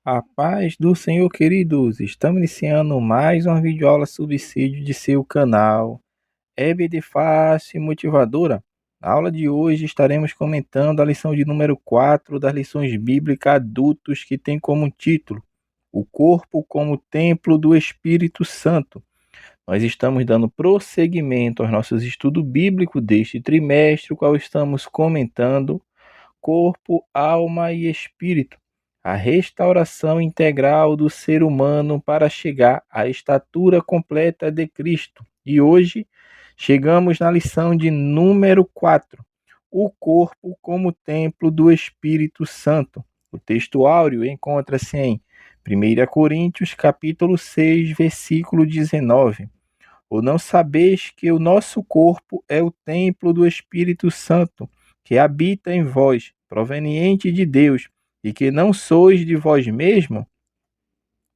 A paz do Senhor, queridos. Estamos iniciando mais uma videoaula subsídio de seu canal EBD Fácil e Motivadora. Na aula de hoje estaremos comentando a lição de número 4 das lições bíblicas adultos, que tem como título O Corpo como Templo do Espírito Santo. Nós estamos dando prosseguimento aos nossos estudos bíblicos deste trimestre, o qual estamos comentando corpo, alma e espírito, a restauração integral do ser humano para chegar à estatura completa de Cristo. E hoje chegamos na lição de número 4, o corpo como templo do Espírito Santo. O texto áureo encontra-se em 1 Coríntios, capítulo 6, versículo 19. Ou não sabeis que o nosso corpo é o templo do Espírito Santo, que habita em vós, proveniente de Deus, e que não sois de vós mesmo?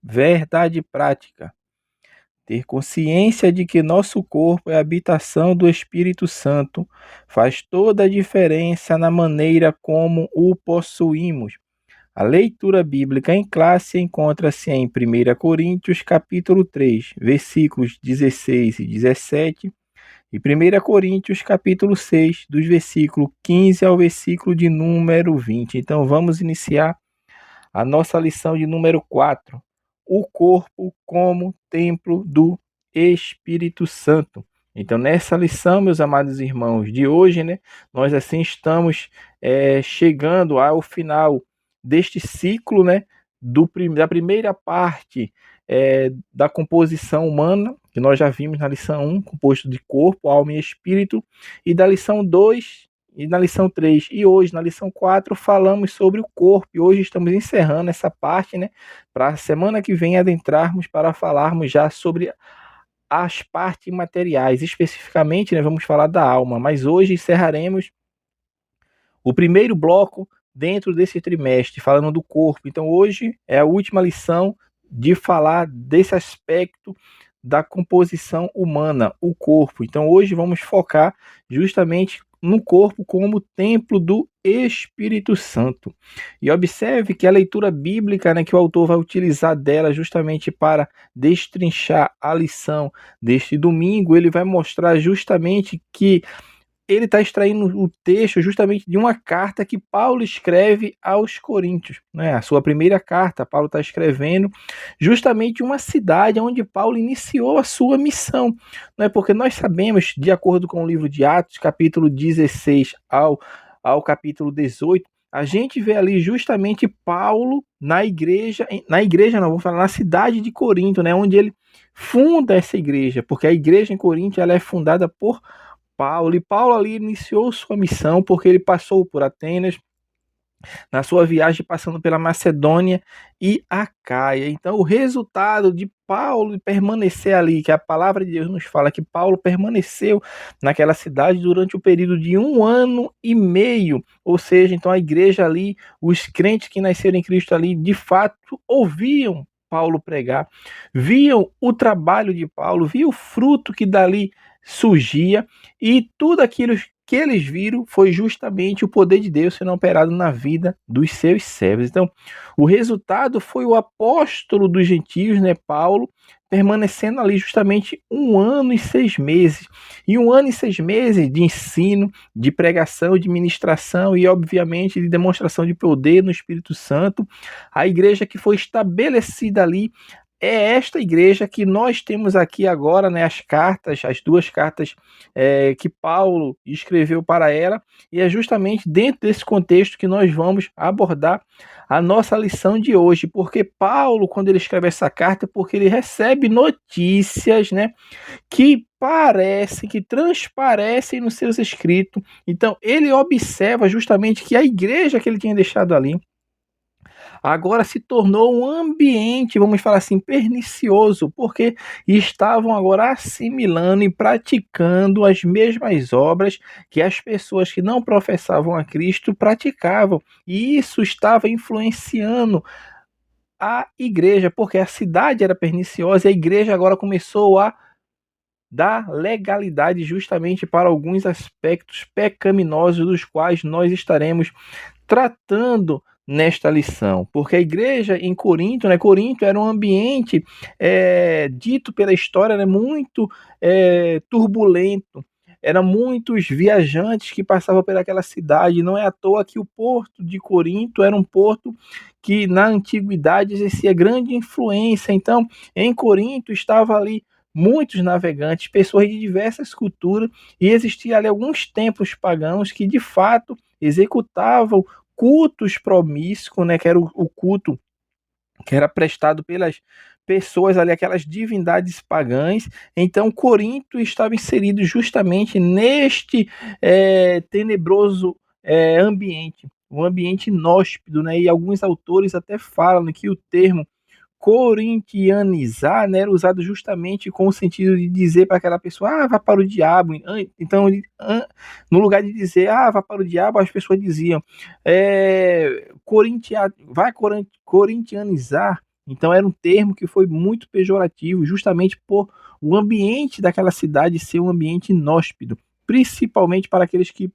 Verdade prática. Ter consciência de que nosso corpo é a habitação do Espírito Santo faz toda a diferença na maneira como o possuímos. A leitura bíblica em classe encontra-se em 1 Coríntios, capítulo 3, versículos 16 e 17, e 1 Coríntios, capítulo 6, dos versículos 15 ao versículo de número 20. Então, vamos iniciar a nossa lição de número 4, o corpo como templo do Espírito Santo. Então, nessa lição, meus amados irmãos, de hoje, nós assim estamos chegando ao final deste ciclo, da primeira parte da composição humana, que nós já vimos na lição 1, composto de corpo, alma e espírito, e da lição 2 e na lição 3. E hoje, na lição 4, falamos sobre o corpo. E hoje estamos encerrando essa parte, para a semana que vem adentrarmos para falarmos já sobre as partes materiais. Especificamente, vamos falar da alma. Mas hoje encerraremos o primeiro bloco dentro desse trimestre, falando do corpo. Então, hoje é a última lição de falar desse aspecto da composição humana, o corpo. Então, hoje vamos focar justamente no corpo como templo do Espírito Santo. E observe que a leitura bíblica, que o autor vai utilizar dela justamente para destrinchar a lição deste domingo, ele vai mostrar justamente que ele está extraindo o texto justamente de uma carta que Paulo escreve aos Coríntios, A sua primeira carta, Paulo está escrevendo justamente uma cidade onde Paulo iniciou a sua missão, Porque nós sabemos, de acordo com o livro de Atos, capítulo 16 ao capítulo 18, a gente vê ali justamente Paulo na igreja não, vamos falar na cidade de Corinto, onde ele funda essa igreja, porque a igreja em Corinto ela é fundada por Paulo, e Paulo ali iniciou sua missão porque ele passou por Atenas, na sua viagem passando pela Macedônia e Acaia. Então, o resultado de Paulo permanecer ali, que a palavra de Deus nos fala que Paulo permaneceu naquela cidade durante o período de 1 ano e meio, ou seja, então a igreja ali, os crentes que nasceram em Cristo ali, de fato, ouviam Paulo pregar, viam o trabalho de Paulo, viam o fruto que dali surgia, e tudo aquilo que eles viram foi justamente o poder de Deus sendo operado na vida dos seus servos. Então, o resultado foi o apóstolo dos gentios, Paulo, permanecendo ali justamente 1 ano e 6 meses. E 1 ano e 6 meses de ensino, de pregação, de ministração e, obviamente, de demonstração de poder no Espírito Santo. A igreja que foi estabelecida ali é esta igreja que nós temos aqui agora, as duas cartas que Paulo escreveu para ela, e é justamente dentro desse contexto que nós vamos abordar a nossa lição de hoje, porque Paulo, quando ele escreve essa carta, porque ele recebe notícias, que parecem, que transparecem nos seus escritos. Então, ele observa justamente que a igreja que ele tinha deixado ali, agora se tornou um ambiente, vamos falar assim, pernicioso, porque estavam agora assimilando e praticando as mesmas obras que as pessoas que não professavam a Cristo praticavam. E isso estava influenciando a igreja, porque a cidade era perniciosa e a igreja agora começou a dar legalidade justamente para alguns aspectos pecaminosos dos quais nós estaremos tratando nesta lição? Porque a igreja em Corinto, né, Corinto era um ambiente dito pela história, né, muito turbulento. Eram muitos viajantes que passavam pelaquela cidade. Não é à toa que o porto de Corinto era um porto que na antiguidade exercia grande influência. Então, em Corinto estava ali muitos navegantes, pessoas de diversas culturas, e existia ali alguns templos pagãos que de fato executavam cultos promíscuos, né, que era o culto que era prestado pelas pessoas ali, aquelas divindades pagãs. Então, Corinto estava inserido justamente neste tenebroso ambiente, um ambiente inóspito, né? E alguns autores até falam que o termo corintianizar, né, era usado justamente com o sentido de dizer para aquela pessoa, vá para o diabo. Então, no lugar de dizer, vá para o diabo, as pessoas diziam, vai corintianizar. Então, era um termo que foi muito pejorativo, justamente por o ambiente daquela cidade ser um ambiente inóspito, principalmente para aqueles que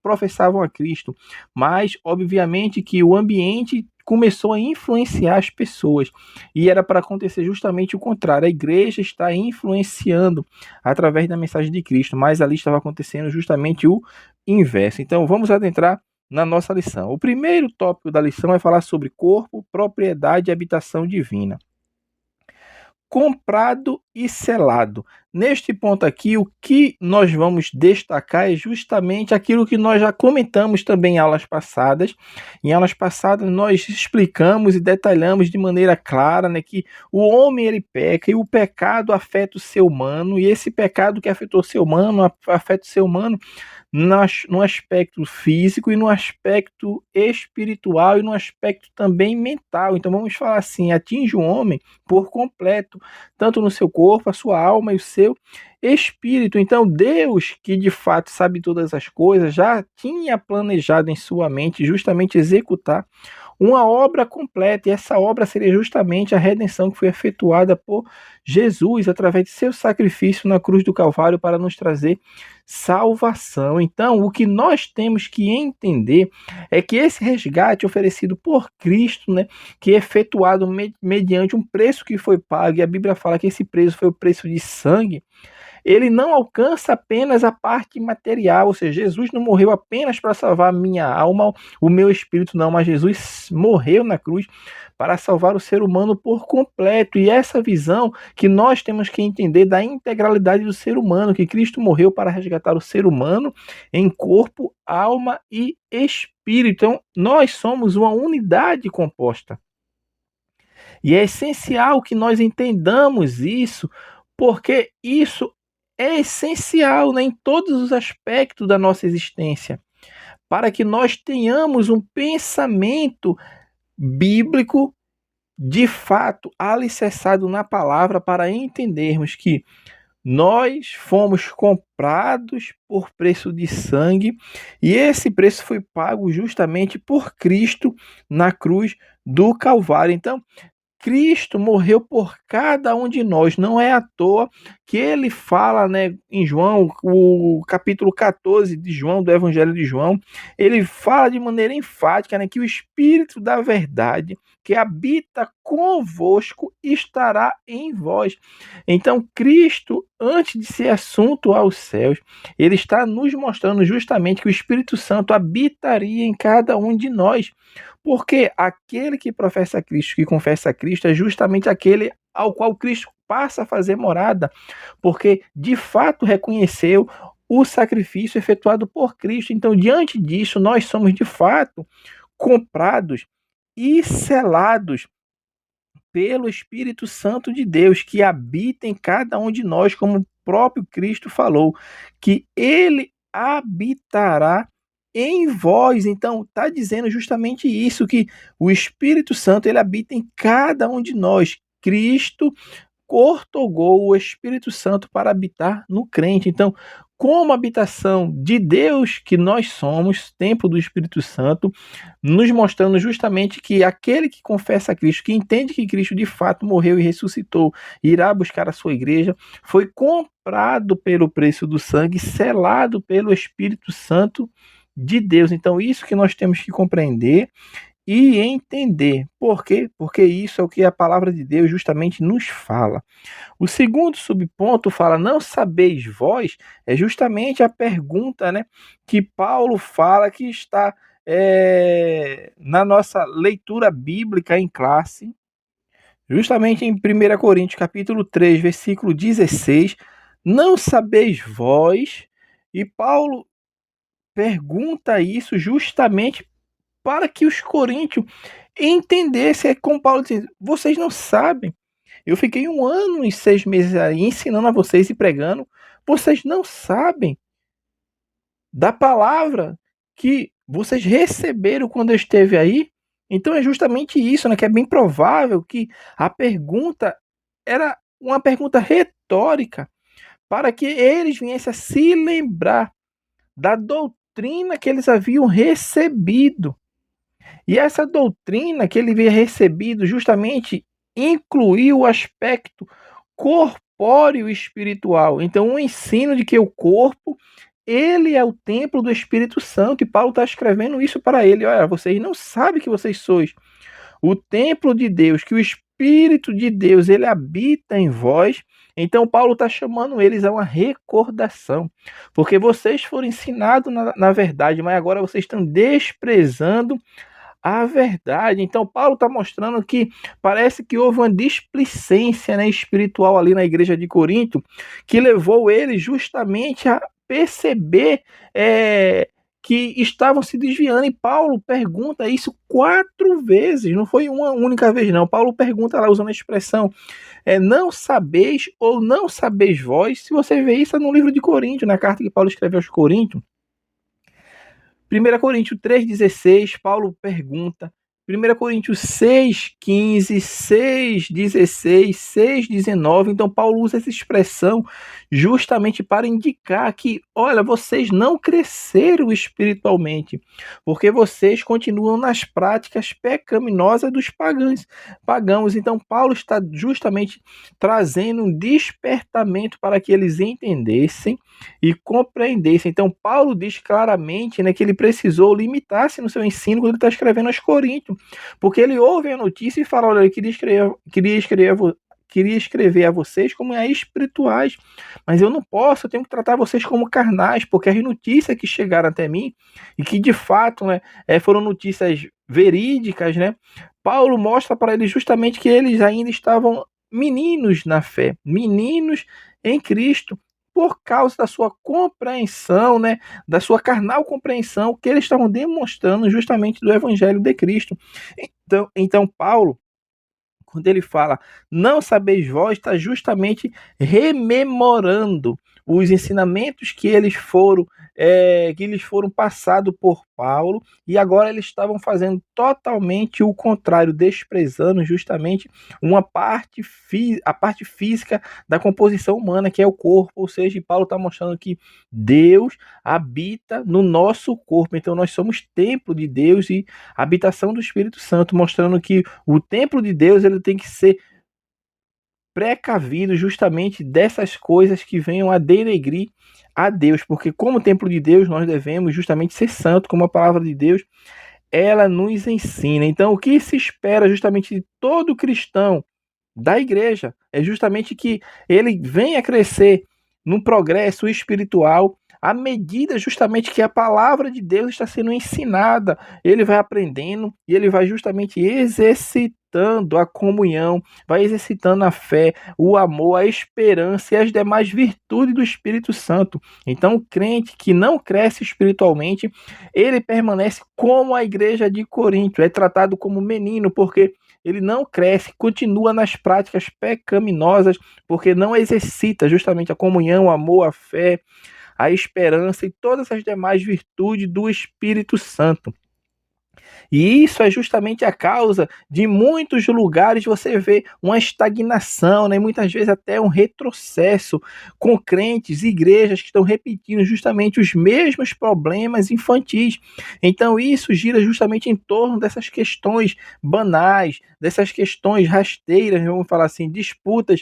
professavam a Cristo, mas obviamente que o ambiente começou a influenciar as pessoas, e era para acontecer justamente o contrário. A igreja está influenciando através da mensagem de Cristo, mas ali estava acontecendo justamente o inverso. Então vamos adentrar na nossa lição. O primeiro tópico da lição é falar sobre corpo, propriedade e habitação divina. Comprado e selado. Neste ponto aqui, o que nós vamos destacar é justamente aquilo que nós já comentamos também em aulas passadas. Em aulas passadas, nós explicamos e detalhamos de maneira clara, né, que o homem ele peca e o pecado afeta o ser humano, e esse pecado que afetou o ser humano afeta o ser humano no aspecto físico e no aspecto espiritual e no aspecto também mental. Então vamos falar assim, atinge o homem por completo, tanto no seu corpo, a sua alma e o seu espírito. Então Deus, que de fato sabe todas as coisas, já tinha planejado em sua mente justamente executar uma obra completa, e essa obra seria justamente a redenção que foi efetuada por Jesus através de seu sacrifício na cruz do Calvário para nos trazer salvação. Então, o que nós temos que entender é que esse resgate oferecido por Cristo, né, que é efetuado mediante um preço que foi pago, e a Bíblia fala que esse preço foi o preço de sangue, ele não alcança apenas a parte material, ou seja, Jesus não morreu apenas para salvar a minha alma, o meu espírito, não, mas Jesus morreu na cruz para salvar o ser humano por completo. E essa visão que nós temos que entender da integralidade do ser humano, que Cristo morreu para resgatar o ser humano em corpo, alma e espírito. Então, nós somos uma unidade composta. E é essencial que nós entendamos isso, porque isso é essencial, né, em todos os aspectos da nossa existência, para que nós tenhamos um pensamento bíblico de fato alicerçado na palavra, para entendermos que nós fomos comprados por preço de sangue, e esse preço foi pago justamente por Cristo na cruz do Calvário. Então, Cristo morreu por cada um de nós. Não é à toa que ele fala, né, em João, o capítulo 14 de João, do Evangelho de João, ele fala de maneira enfática, né, que o Espírito da verdade que habita convosco estará em vós. Então, Cristo, antes de ser assunto aos céus, ele está nos mostrando justamente que o Espírito Santo habitaria em cada um de nós. Porque aquele que professa Cristo, que confessa Cristo, é justamente aquele ao qual Cristo passa a fazer morada, porque de fato reconheceu o sacrifício efetuado por Cristo. Então, diante disso, nós somos de fato comprados e selados pelo Espírito Santo de Deus, que habita em cada um de nós, como o próprio Cristo falou, que ele habitará em vós. Então, está dizendo justamente isso, que o Espírito Santo ele habita em cada um de nós. Cristo ortogou o Espírito Santo para habitar no crente. Então, como habitação de Deus que nós somos, templo do Espírito Santo, nos mostrando justamente que aquele que confessa a Cristo, que entende que Cristo de fato morreu e ressuscitou, irá buscar a sua igreja, foi comprado pelo preço do sangue, selado pelo Espírito Santo de Deus. Então, isso que nós temos que compreender, e entender. Por quê? Porque isso é o que a palavra de Deus justamente nos fala. O segundo subponto fala, não sabeis vós, é justamente a pergunta, né, que Paulo fala que está na nossa leitura bíblica em classe, justamente em 1 Coríntios capítulo 3, versículo 16, não sabeis vós, e Paulo pergunta isso justamente para que os coríntios entendessem, é como Paulo diz, vocês não sabem, eu fiquei 1 ano e 6 meses aí ensinando a vocês e pregando, vocês não sabem da palavra que vocês receberam quando eu esteve aí. Então é justamente isso, né, que é bem provável que a pergunta era uma pergunta retórica, para que eles viessem a se lembrar da doutrina que eles haviam recebido. E essa doutrina que ele havia recebido justamente incluía o aspecto corpóreo e espiritual. Então, o ensino de que o corpo, ele é o templo do Espírito Santo, e Paulo está escrevendo isso para ele. Olha, vocês não sabem que vocês sois o templo de Deus, que o Espírito de Deus, ele habita em vós. Então, Paulo está chamando eles a uma recordação, porque vocês foram ensinados na verdade, mas agora vocês estão desprezando a verdade. Então, Paulo está mostrando que parece que houve uma displicência, né, espiritual ali na igreja de Corinto, que levou ele justamente a perceber que estavam se desviando. E Paulo pergunta isso 4 vezes, não foi uma única vez, não. Paulo pergunta lá, usando a expressão não sabeis ou não sabeis vós. Se você vê isso no livro de Coríntios, na carta que Paulo escreveu aos Coríntios, 1 Coríntios 3,16, Paulo pergunta. 1 Coríntios 6,15, 6,16, 6,19. Então, Paulo usa essa expressão justamente para indicar que, olha, vocês não cresceram espiritualmente, porque vocês continuam nas práticas pecaminosas dos pagãos. Então, Paulo está justamente trazendo um despertamento para que eles entendessem e compreendessem. Então, Paulo diz claramente, né, que ele precisou limitar-se no seu ensino quando ele está escrevendo aos Coríntios, porque ele ouve a notícia e fala, olha, ele queria escrever a vocês como espirituais, mas eu não posso, eu tenho que tratar vocês como carnais, porque as notícias que chegaram até mim, e que de fato, né, foram notícias verídicas, né, Paulo mostra para eles justamente que eles ainda estavam meninos na fé, meninos em Cristo, por causa da sua compreensão, né, da sua carnal compreensão que eles estavam demonstrando justamente do Evangelho de Cristo. Então Paulo, quando ele fala não sabeis vós, está justamente rememorando os ensinamentos que eles foram passados por Paulo, e agora eles estavam fazendo totalmente o contrário, desprezando justamente a parte física da composição humana, que é o corpo. Ou seja, Paulo está mostrando que Deus habita no nosso corpo, então nós somos templo de Deus e habitação do Espírito Santo, mostrando que o templo de Deus ele tem que ser precavido justamente dessas coisas que venham a denegrir a Deus, porque como templo de Deus nós devemos justamente ser santo, como a palavra de Deus ela nos ensina. Então, o que se espera justamente de todo cristão da igreja é justamente que ele venha a crescer no progresso espiritual à medida justamente que a palavra de Deus está sendo ensinada. Ele vai aprendendo e ele vai justamente exercitando a comunhão, vai exercitando a fé, o amor, a esperança e as demais virtudes do Espírito Santo. Então, o crente que não cresce espiritualmente, ele permanece como a igreja de Corinto, é tratado como menino, porque ele não cresce, continua nas práticas pecaminosas, porque não exercita justamente a comunhão, o amor, a fé, a esperança e todas as demais virtudes do Espírito Santo. E isso é justamente a causa de muitos lugares você ver uma estagnação, né? Muitas vezes até um retrocesso com crentes, igrejas que estão repetindo justamente os mesmos problemas infantis. Então isso gira justamente em torno dessas questões banais, dessas questões rasteiras, vamos falar assim, disputas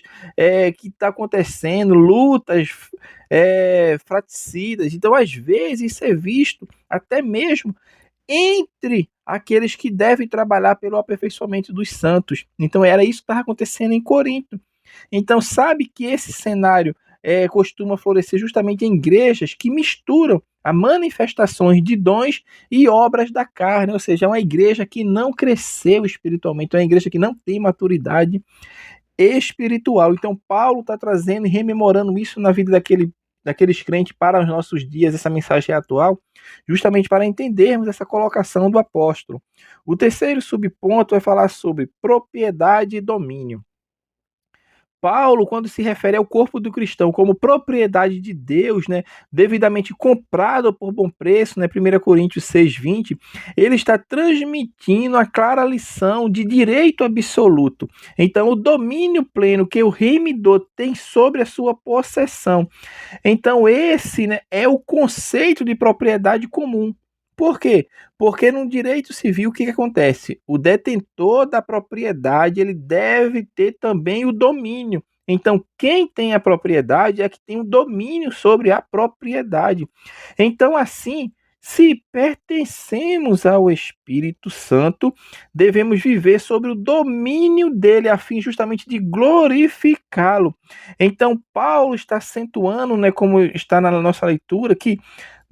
que está acontecendo, lutas fratricidas. Então às vezes isso é visto até mesmo entre aqueles que devem trabalhar pelo aperfeiçoamento dos santos. Então era isso que estava acontecendo em Corinto. Então sabe que esse cenário costuma florescer justamente em igrejas que misturam a manifestações de dons e obras da carne, ou seja, é uma igreja que não cresceu espiritualmente, é uma igreja que não tem maturidade espiritual. Então Paulo está trazendo e rememorando isso na vida daqueles crentes para os nossos dias, essa mensagem atual, justamente para entendermos essa colocação do apóstolo. O terceiro subponto é falar sobre propriedade e domínio. Paulo, quando se refere ao corpo do cristão como propriedade de Deus, né, devidamente comprado por bom preço, né, 1 Coríntios 6:20, ele está transmitindo a clara lição de direito absoluto. Então, o domínio pleno que o remidor tem sobre a sua possessão. Então, esse, né, é o conceito de propriedade comum. Por quê? Porque no direito civil, o que acontece? O detentor da propriedade, ele deve ter também o domínio. Então, quem tem a propriedade é que tem o domínio sobre a propriedade. Então, assim, se pertencemos ao Espírito Santo, devemos viver sobre o domínio dele, a fim justamente de glorificá-lo. Então, Paulo está acentuando, né, como está na nossa leitura, que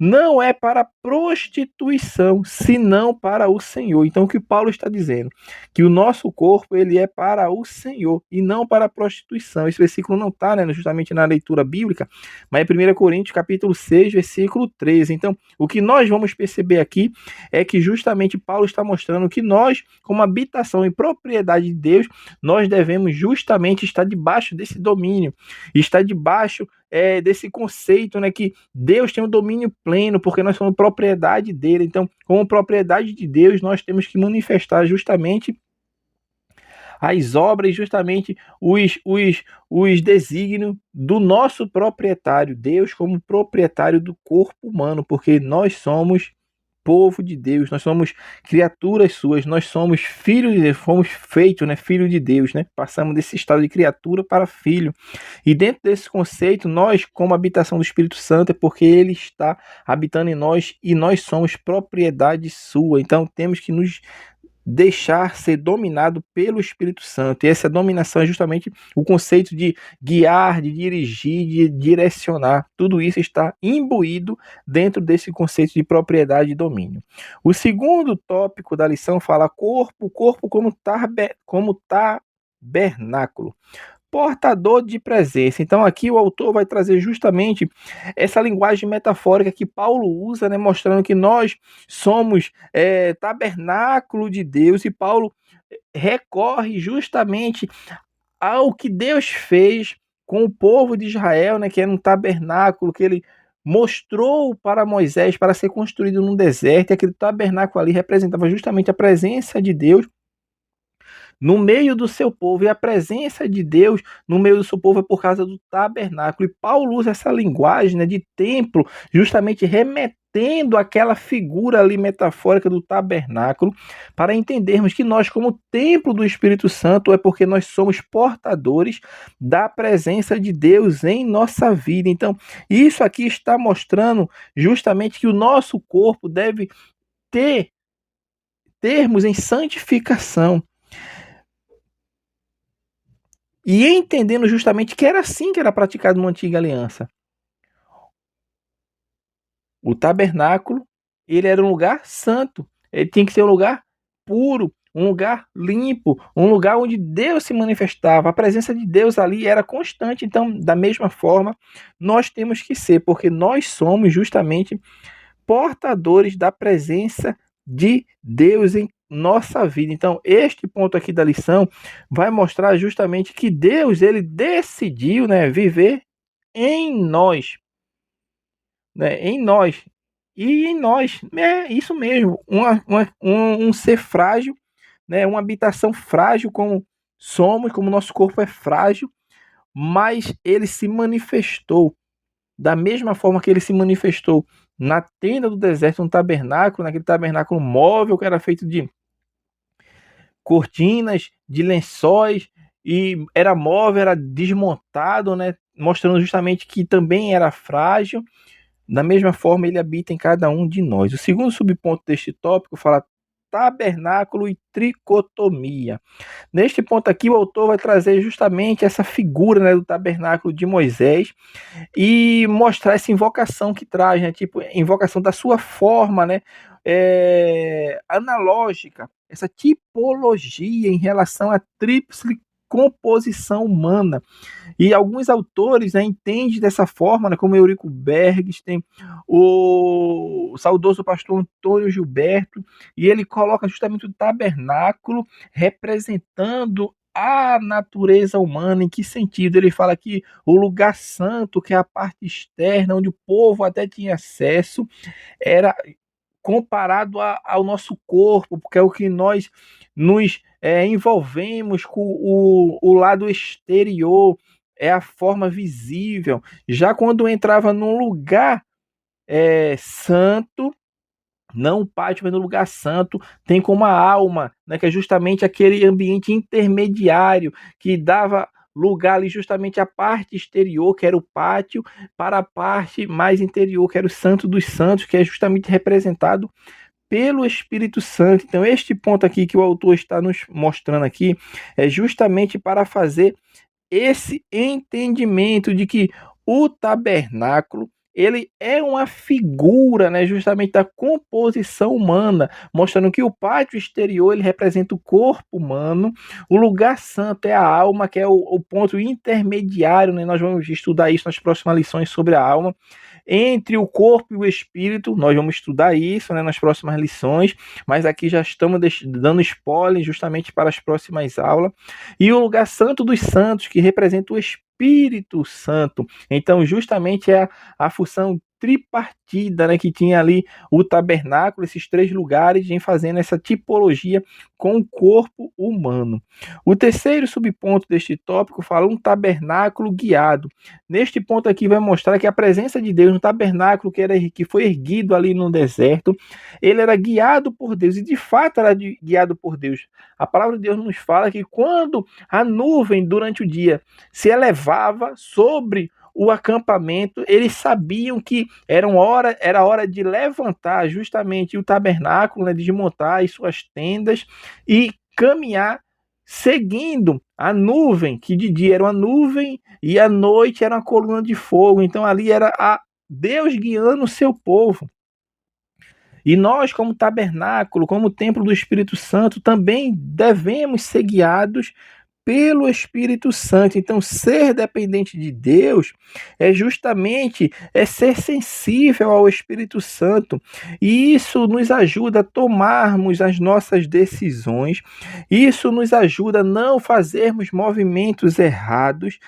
não é para prostituição, senão para o Senhor. Então, o que Paulo está dizendo? Que o nosso corpo, ele é para o Senhor e não para a prostituição. Esse versículo não está, né, justamente na leitura bíblica, mas é 1 Coríntios capítulo 6, versículo 13. Então, o que nós vamos perceber aqui é que justamente Paulo está mostrando que nós, como habitação e propriedade de Deus, nós devemos justamente estar debaixo desse domínio, estar debaixo desse conceito, né, que Deus tem o domínio pleno, porque nós somos propriedade dele. Então, como propriedade de Deus, nós temos que manifestar justamente as obras, justamente os desígnios do nosso proprietário, Deus como proprietário do corpo humano, porque nós somos povo de Deus, nós somos criaturas suas, nós somos filhos de Deus, fomos feitos, né, filho de Deus, né? Passamos desse estado de criatura para filho. E dentro desse conceito, nós, como habitação do Espírito Santo, é porque ele está habitando em nós e nós somos propriedade sua. Então temos que nos deixar ser dominado pelo Espírito Santo. E essa dominação é justamente o conceito de guiar, de dirigir, de direcionar. Tudo isso está imbuído dentro desse conceito de propriedade e domínio. O segundo tópico da lição fala corpo como tabernáculo, portador de presença. Então aqui o autor vai trazer justamente essa linguagem metafórica que Paulo usa, né, mostrando que nós somos tabernáculo de Deus, e Paulo recorre justamente ao que Deus fez com o povo de Israel, né, que era um tabernáculo que ele mostrou para Moisés para ser construído num deserto, e aquele tabernáculo ali representava justamente a presença de Deus no meio do seu povo, e a presença de Deus no meio do seu povo é por causa do tabernáculo. E Paulo usa essa linguagem, né, de templo, justamente remetendo àquela figura ali metafórica do tabernáculo, para entendermos que nós, como templo do Espírito Santo, é porque nós somos portadores da presença de Deus em nossa vida. Então, isso aqui está mostrando justamente que o nosso corpo deve termos em santificação. E entendendo justamente que era assim que era praticado na antiga aliança. O tabernáculo, ele era um lugar santo. Ele tinha que ser um lugar puro, um lugar limpo, um lugar onde Deus se manifestava. A presença de Deus ali era constante. Então, da mesma forma, nós temos que ser, porque nós somos justamente portadores da presença de Deus em nossa vida. Então, este ponto aqui da lição vai mostrar justamente que Deus, ele decidiu, né, viver em nós, né, em nós. E em nós, é isso mesmo, um ser frágil, né, uma habitação frágil como somos, como nosso corpo é frágil, mas ele se manifestou da mesma forma que ele se manifestou na tenda do deserto, no tabernáculo, naquele tabernáculo móvel que era feito de cortinas, de lençóis, e era móvel, era desmontado, né? Mostrando justamente que também era frágil. Da mesma forma, ele habita em cada um de nós. O segundo subponto deste tópico fala tabernáculo e tricotomia. Neste ponto aqui, o autor vai trazer justamente essa figura, né, do tabernáculo de Moisés e mostrar essa invocação que traz, né, tipo, invocação da sua forma, né, analógica, essa tipologia em relação à tríplice composição humana. E alguns autores, né, entendem dessa forma, né, como Eurico Bergs, tem o saudoso pastor Antônio Gilberto, e ele coloca justamente o tabernáculo representando a natureza humana. Em que sentido? Ele fala que o lugar santo, que é a parte externa, onde o povo até tinha acesso, era comparado ao nosso corpo, porque é o que nós nos envolvemos com o lado exterior, é a forma visível. Já quando entrava num lugar santo, não o pátio, mas no lugar santo, tem como a alma, né, que é justamente aquele ambiente intermediário que dava lugar ali justamente à parte exterior, que era o pátio, para a parte mais interior, que era o Santo dos Santos, que é justamente representado pelo Espírito Santo. Então, este ponto aqui que o autor está nos mostrando aqui é justamente para fazer esse entendimento de que o tabernáculo ele é uma figura, né, justamente da composição humana, mostrando que o pátio exterior ele representa o corpo humano, o lugar santo é a alma, que é o ponto intermediário, né, nós vamos estudar isso nas próximas lições sobre a alma, entre o corpo e o espírito, nós vamos estudar isso, né, nas próximas lições, mas aqui já estamos dando spoiler justamente para as próximas aulas. E o lugar santo dos santos, que representa o Espírito Santo. Então, justamente é a função tripartida, né, que tinha ali o tabernáculo, esses três lugares, em fazendo essa tipologia com o corpo humano. O terceiro subponto deste tópico fala um tabernáculo guiado. Neste ponto aqui vai mostrar que a presença de Deus no tabernáculo que foi erguido ali no deserto, ele era guiado por Deus, e de fato era guiado por Deus. A palavra de Deus nos fala que quando a nuvem durante o dia se elevava sobre o acampamento, eles sabiam que era hora de levantar justamente o tabernáculo, né, desmontar as suas tendas e caminhar seguindo a nuvem, que de dia era uma nuvem e à noite era uma coluna de fogo. Então ali era Deus guiando o seu povo. E nós, como tabernáculo, como templo do Espírito Santo, também devemos ser guiados pelo Espírito Santo. Então, ser dependente de Deus é justamente ser sensível ao Espírito Santo. E isso nos ajuda a tomarmos as nossas decisões. Isso nos ajuda a não fazermos movimentos errados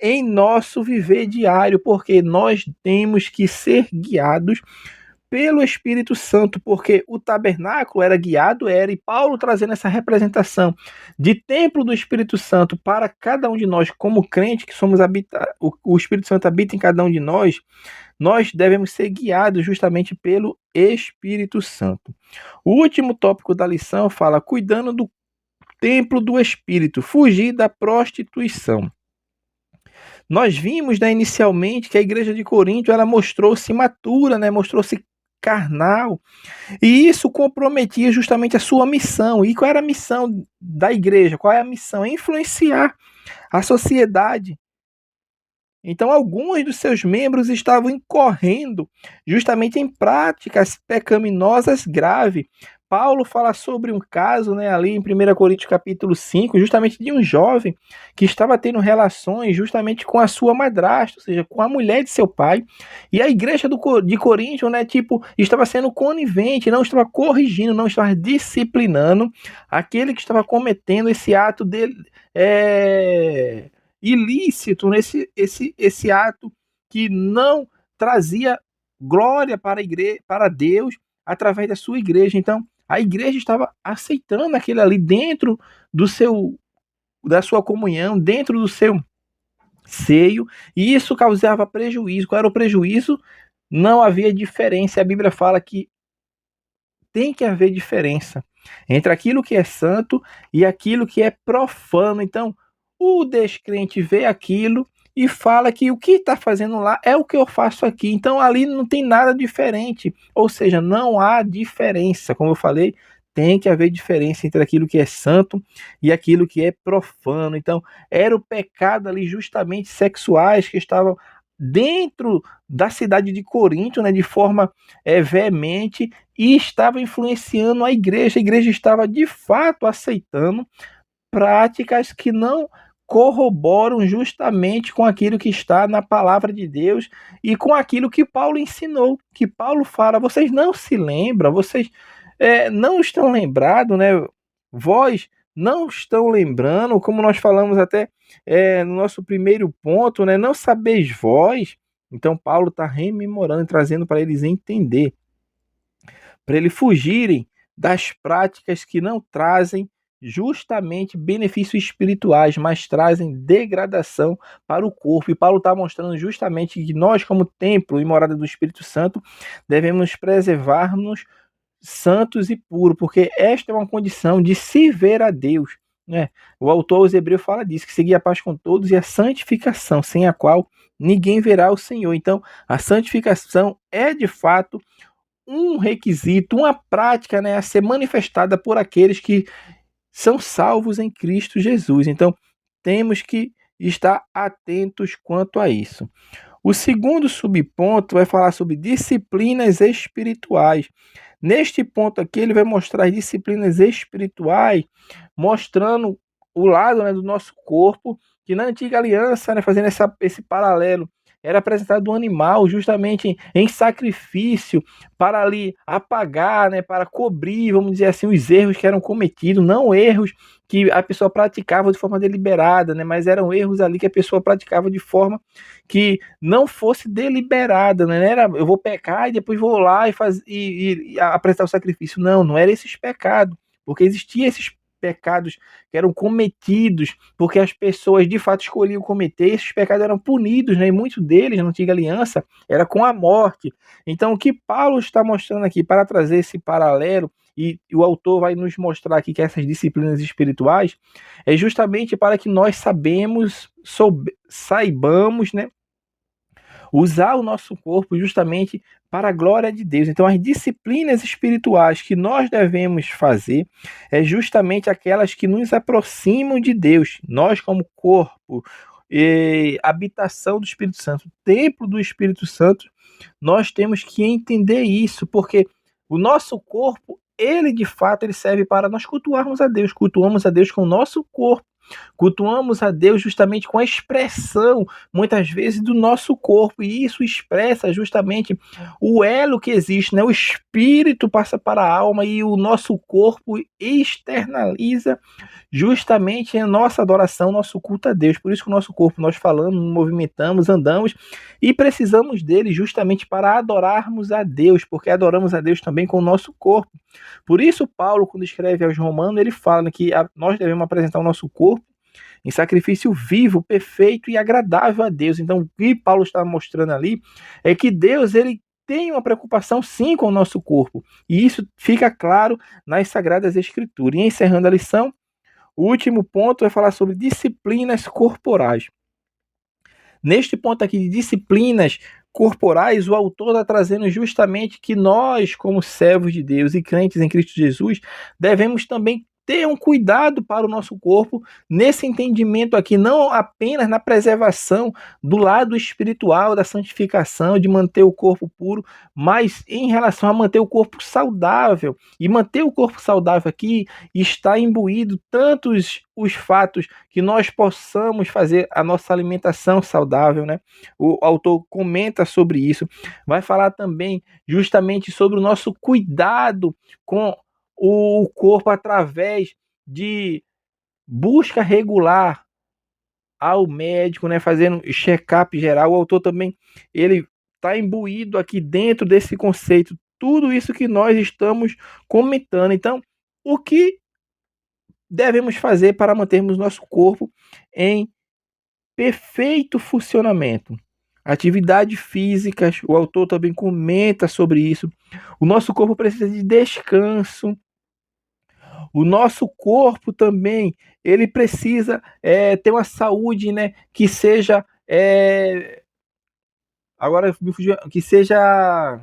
em nosso viver diário, porque nós temos que ser guiados pelo Espírito Santo, porque o tabernáculo era guiado, e Paulo trazendo essa representação de templo do Espírito Santo para cada um de nós, como crente que somos o Espírito Santo habita em cada um de nós, nós devemos ser guiados justamente pelo Espírito Santo. O último tópico da lição fala, cuidando do templo do Espírito, fugir da prostituição. Nós vimos, né, inicialmente que a igreja de Corinto ela mostrou-se imatura, né, mostrou-se carnal, e isso comprometia justamente a sua missão. E qual era a missão da igreja? Qual é a missão? É influenciar a sociedade. Então, alguns dos seus membros estavam incorrendo justamente em práticas pecaminosas graves. Paulo fala sobre um caso, né, ali em 1 Coríntios capítulo 5, justamente de um jovem que estava tendo relações justamente com a sua madrasta, ou seja, com a mulher de seu pai. E a igreja de Corinto, né, tipo, estava sendo conivente, não estava corrigindo, não estava disciplinando aquele que estava cometendo esse ato dele, ilícito, esse ato que não trazia glória para a igreja, para Deus, através da sua igreja. Então, a igreja estava aceitando aquele ali dentro da sua comunhão, dentro do seu seio, e isso causava prejuízo. Qual era o prejuízo? Não havia diferença. A Bíblia fala que tem que haver diferença entre aquilo que é santo e aquilo que é profano. Então, o descrente vê aquilo e fala que o que está fazendo lá é o que eu faço aqui. Então ali não tem nada diferente. Ou seja, não há diferença. Como eu falei, tem que haver diferença entre aquilo que é santo e aquilo que é profano. Então, era o pecado ali justamente sexuais que estavam dentro da cidade de Corinto, né, de forma veemente, e estava influenciando a igreja. A igreja estava de fato aceitando práticas que não corroboram justamente com aquilo que está na palavra de Deus e com aquilo que Paulo ensinou, que Paulo fala, vocês não se lembram, vocês não estão lembrados, né? Vós não estão lembrando, como nós falamos até no nosso primeiro ponto, né? Não sabeis vós. Então Paulo está rememorando, trazendo para eles entender, para eles fugirem das práticas que não trazem justamente benefícios espirituais, mas trazem degradação para o corpo. E Paulo está mostrando justamente que nós, como templo e morada do Espírito Santo, devemos preservar-nos santos e puros, porque esta é uma condição de se ver a Deus, né? O autor aos Hebreus fala disso, que seguir a paz com todos e a santificação, sem a qual ninguém verá o Senhor. Então, a santificação é de fato um requisito, uma prática, né, a ser manifestada por aqueles que são salvos em Cristo Jesus. Então, temos que estar atentos quanto a isso. O segundo subponto vai falar sobre disciplinas espirituais. Neste ponto aqui, ele vai mostrar as disciplinas espirituais, mostrando o lado, né, do nosso corpo, que na antiga aliança, né, fazendo esse paralelo, era apresentado um animal justamente em sacrifício para ali apagar, né, para cobrir, vamos dizer assim, os erros que eram cometidos, não erros que a pessoa praticava de forma deliberada, né, mas eram erros ali que a pessoa praticava de forma que não fosse deliberada, né? Não era eu vou pecar e depois vou lá e apresentar o sacrifício. Não, não era esses pecados, porque existiam esses pecados que eram cometidos porque as pessoas de fato escolhiam cometer, esses pecados eram punidos, né? E muitos deles na antiga aliança era com a morte. Então o que Paulo está mostrando aqui para trazer esse paralelo, e o autor vai nos mostrar aqui que essas disciplinas espirituais é justamente para que nós saibamos, né, usar o nosso corpo justamente para a glória de Deus. Então, as disciplinas espirituais que nós devemos fazer é justamente aquelas que nos aproximam de Deus. Nós, como corpo, habitação do Espírito Santo, templo do Espírito Santo, nós temos que entender isso, porque o nosso corpo, ele de fato, ele serve para nós cultuarmos a Deus. Cultuamos a Deus com o nosso corpo. Cultuamos a Deus justamente com a expressão, muitas vezes, do nosso corpo, e isso expressa justamente o elo que existe, né? O espírito passa para a alma e o nosso corpo externaliza justamente a nossa adoração, nosso culto a Deus. Por isso que o nosso corpo, nós falamos, movimentamos, andamos e precisamos dele justamente para adorarmos a Deus, porque adoramos a Deus também com o nosso corpo. Por isso Paulo, quando escreve aos Romanos, ele fala que nós devemos apresentar o nosso corpo em sacrifício vivo, perfeito e agradável a Deus. Então, o que Paulo está mostrando ali é que Deus, ele tem uma preocupação sim com o nosso corpo. E isso fica claro nas Sagradas Escrituras. E encerrando a lição, o último ponto é falar sobre disciplinas corporais. Neste ponto aqui de disciplinas corporais, o autor está trazendo justamente que nós, como servos de Deus e crentes em Cristo Jesus, devemos também ter um cuidado para o nosso corpo, nesse entendimento aqui, não apenas na preservação do lado espiritual, da santificação, de manter o corpo puro, mas em relação a manter o corpo saudável. E manter o corpo saudável aqui está imbuído tanto os fatos que nós possamos fazer a nossa alimentação saudável, né? O autor comenta sobre isso, vai falar também justamente sobre o nosso cuidado com o corpo através de busca regular ao médico, né, fazendo check-up geral. O autor também, ele está imbuído aqui dentro desse conceito, tudo isso que nós estamos comentando. Então, o que devemos fazer para mantermos nosso corpo em perfeito funcionamento? Atividades físicas, o autor também comenta sobre isso. O nosso corpo precisa de descanso. O nosso corpo também, ele precisa ter uma saúde, né, que seja agora me fugiu, que seja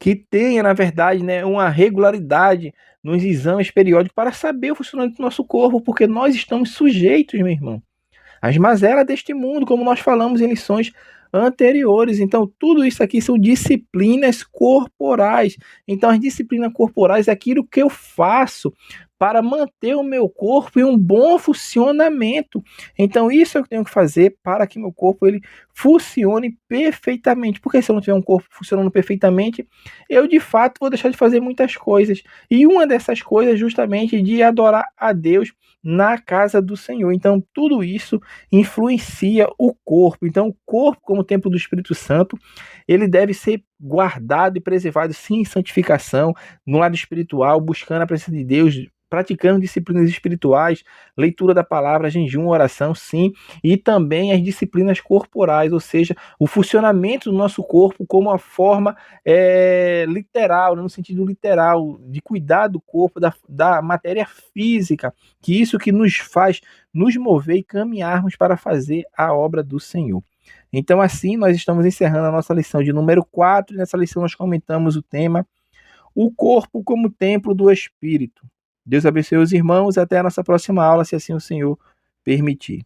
que tenha, na verdade, né, uma regularidade nos exames periódicos para saber o funcionamento do nosso corpo, porque nós estamos sujeitos, meu irmão, as mazelas deste mundo, como nós falamos em lições anteriores. Então, tudo isso aqui são disciplinas corporais. Então, as disciplinas corporais é aquilo que eu faço para manter o meu corpo em um bom funcionamento. Então, isso eu tenho que fazer para que meu corpo ele funcione perfeitamente. Porque se eu não tiver um corpo funcionando perfeitamente, eu de fato vou deixar de fazer muitas coisas. E uma dessas coisas é justamente de adorar a Deus na casa do Senhor. Então, tudo isso influencia o corpo. Então, o corpo, como templo do Espírito Santo, ele deve ser guardado e preservado, sim, em santificação, no lado espiritual, buscando a presença de Deus, praticando disciplinas espirituais, leitura da palavra, jejum, oração, sim, e também as disciplinas corporais, ou seja, o funcionamento do nosso corpo como uma forma literal, no sentido literal, de cuidar do corpo, da matéria física, que isso que nos faz nos mover e caminharmos para fazer a obra do Senhor. Então, assim, nós estamos encerrando a nossa lição de número 4. E nessa lição nós comentamos o tema o corpo como templo do Espírito. Deus abençoe os irmãos. Até a nossa próxima aula, se assim o Senhor permitir.